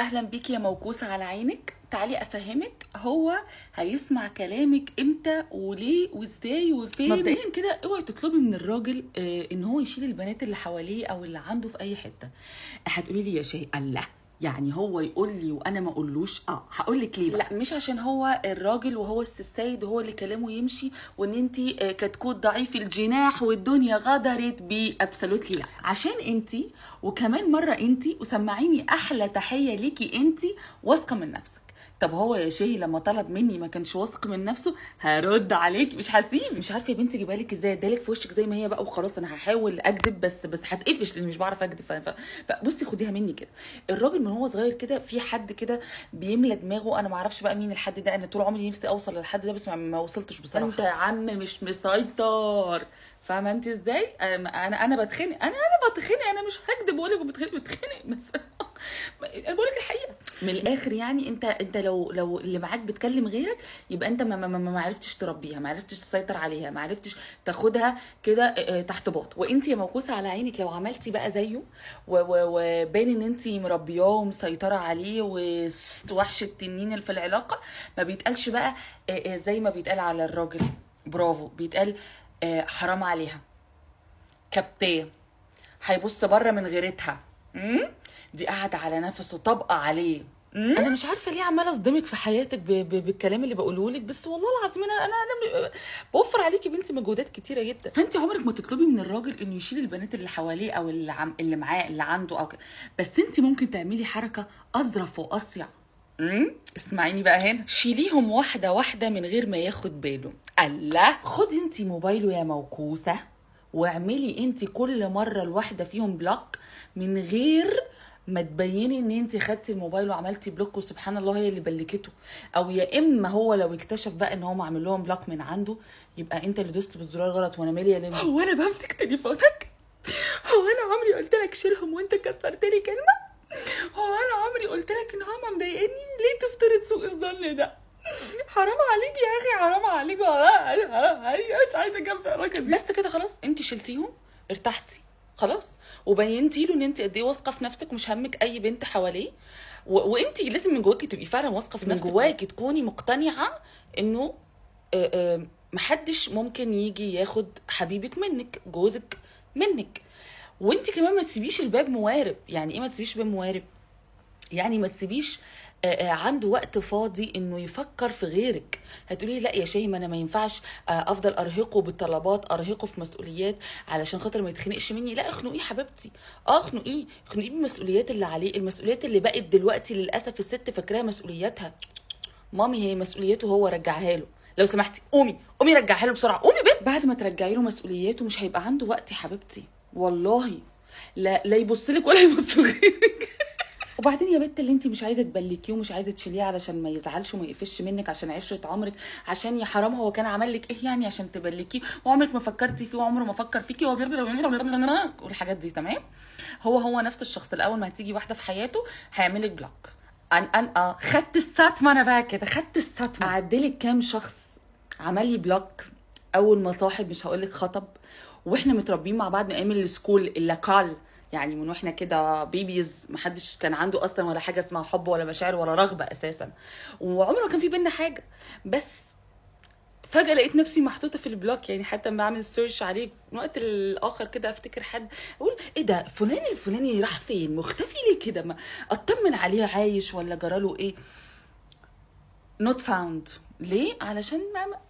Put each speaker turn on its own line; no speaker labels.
اهلا بيكي يا موكوسه على عينك. تعالي افهمك هو هيسمع كلامك امتى وليه وازاي وفين. مبدئيا كده اوعي تطلبي من الراجل ان هو يشيل البنات اللي حواليه او اللي عنده في اي حته. هتقولي لي يا شيء الله، يعني هو يقول لي وانا ما اقولوش؟ هقول لك ليه بقى. لا مش عشان هو الراجل وهو السيد وهو اللي كلامه يمشي وان انت كتكوت ضعيف الجناح والدنيا غدرت بيه، ابسولوتلي لا. عشان انت وكمان مره انت وسمعيني احلى تحيه ليكي، انت واثقه من نفسك. طب هو يا شيهي لما طلب مني ما كانش واثق من نفسه، هرد عليك مش هسيب. مش عارفه يا بنتي اجيبها لك ازاي، ادالك في وشك زي ما هي بقى وخلاص. انا هحاول اكذب بس هتقفش لاني مش بعرف اكذب. فبصي خديها مني كده. الراجل من هو صغير كده في حد كده بيملى دماغه. انا ما اعرفش بقى مين الحد ده، انا طول عمري نفسي اوصل للحد ده بس ما وصلتش بصراحه. انت يا عم مش مسيطر، فاهمه انت ازاي؟ انا بتخنق، انا بتخنق، انا مش هكذب واقول لك بتخنق بس انا بقول لك الحقيقه من الاخر. يعني انت لو اللي معاك بتكلم غيرك يبقى انت ما عرفتش تربيها، ما عرفتش تسيطر عليها، ما عرفتش تاخدها كده تحت باط. وانت يا موكوسه على عينك لو عملتي بقى زيه وبان ان انت مربياه ومسيطره عليه ووحش التنين اللي في العلاقه، ما بيتقالش بقى زي ما بيتقال على الراجل برافو، بيتقال حرام عليها، كبتاه، هيبص بره من غيرتها، دي قاعده على نفسه طبقه عليه. انا مش عارفه ليه عماله اصدمك في حياتك بالكلام اللي بقوله لك، بس والله العظيم انا بوفر عليكي بنتي مجهودات كتيره جدا. فانت عمرك ما تطلبي من الراجل انه يشيل البنات اللي حواليه او اللي معاه اللي عنده او كده. بس انت ممكن تعملي حركه اظرف واصيع. اسمعيني بقى هنا، شيليهم واحده واحده من غير ما ياخد باله. الله، خدي انت موبايله يا موكوسه واعملي انت كل مره الواحده فيهم بلوك من غير ما تبيني ان انت خدتي الموبايل وعملتي بلوك وسبحان الله هي اللي بلكته. او يا اما هو لو اكتشف بقى ان هو معمل لهم بلوك من عنده يبقى انت اللي دوست بالزرار غلط. وانا مالي يا لمبي؟ هو انا بمسك تليفونك؟ هو انا عمري قلت لك شيلهم وانت كسرت لي كلمه؟ هو انا عمري قلت لك ان هما مضايقني؟ ليه تفترض سوء الظن ده؟ حرام عليك يا اخي، حرام عليك والله، حرام عليك. مش عايزه اكمل العلاقه دي. بس كده خلاص، انت شلتيهم ارتحتي خلاص وبينتي له ان انت قد ايه واثقه في نفسك ومش همك اي بنت حواليه. وانت لازم من جواكي تبقي فعلا واثقه في نفسك، من جواكي تكوني مقتنعه انه محدش ممكن يجي ياخد حبيبك منك، جوزك منك. وانت كمان ما تسيبيش الباب موارب. يعني ايه ما تسيبيش الباب موارب؟ يعني ما تسيبيش عنده وقت فاضي انه يفكر في غيرك. هتقولي لا يا شيماء ما انا ما ينفعش افضل ارهقه بالطلبات، ارهقه في مسؤوليات علشان خاطر ما يتخنقش مني. لا اخنقيه حبيبتي، اخنقيه بالمسؤوليات اللي عليه. المسؤوليات اللي بقت دلوقتي للاسف الست فاكراها مسؤولياتها. مامي هي مسؤوليته هو، رجعها له لو سمحتي. قومي رجعها له بسرعه، قومي بنت. بعد ما ترجعي له مسؤولياته مش هيبقى عنده وقت يا حبيبتي والله. لا يبص لك ولا يبص لغيرك. وبعدين يا بنت اللي انت مش عايزه تبلكيه ومش عايزه تشيليه علشان ما يزعلش وما يقفش منك، عشان عشره عمرك، عشان يا حرام هو كان عمل لك ايه يعني عشان تبلكيه وعمرك ما فكرتي فيه وعمره ما فكر فيكي والحاجات دي. تمام، هو نفس الشخص. الاول ما هتيجي واحده في حياته هيعملك بلوك. خدت الصدمه انا بقى كده، خدت الصدمه. اعدلك كام شخص عمل لي بلوك اول ما صاحب، مش هقول لك خطب، واحنا متربيين مع بعض من ايام السكول اللقال، يعني من واحنا كده بيبيز محدش كان عنده اصلا ولا حاجه اسمها حب ولا مشاعر ولا رغبه اساسا، وعمره ما كان في بينا حاجه. بس فجاه لقيت نفسي محطوطه في البلوك. يعني حتى لما بعمل سيرش عليه من وقت الاخر كده افتكر حد اقول ايه ده فلان الفلاني راح فين، مختفي ليه كده، ما اطمن عليه عايش ولا جراله ايه. نوت فاوند. ليه؟ علشان ما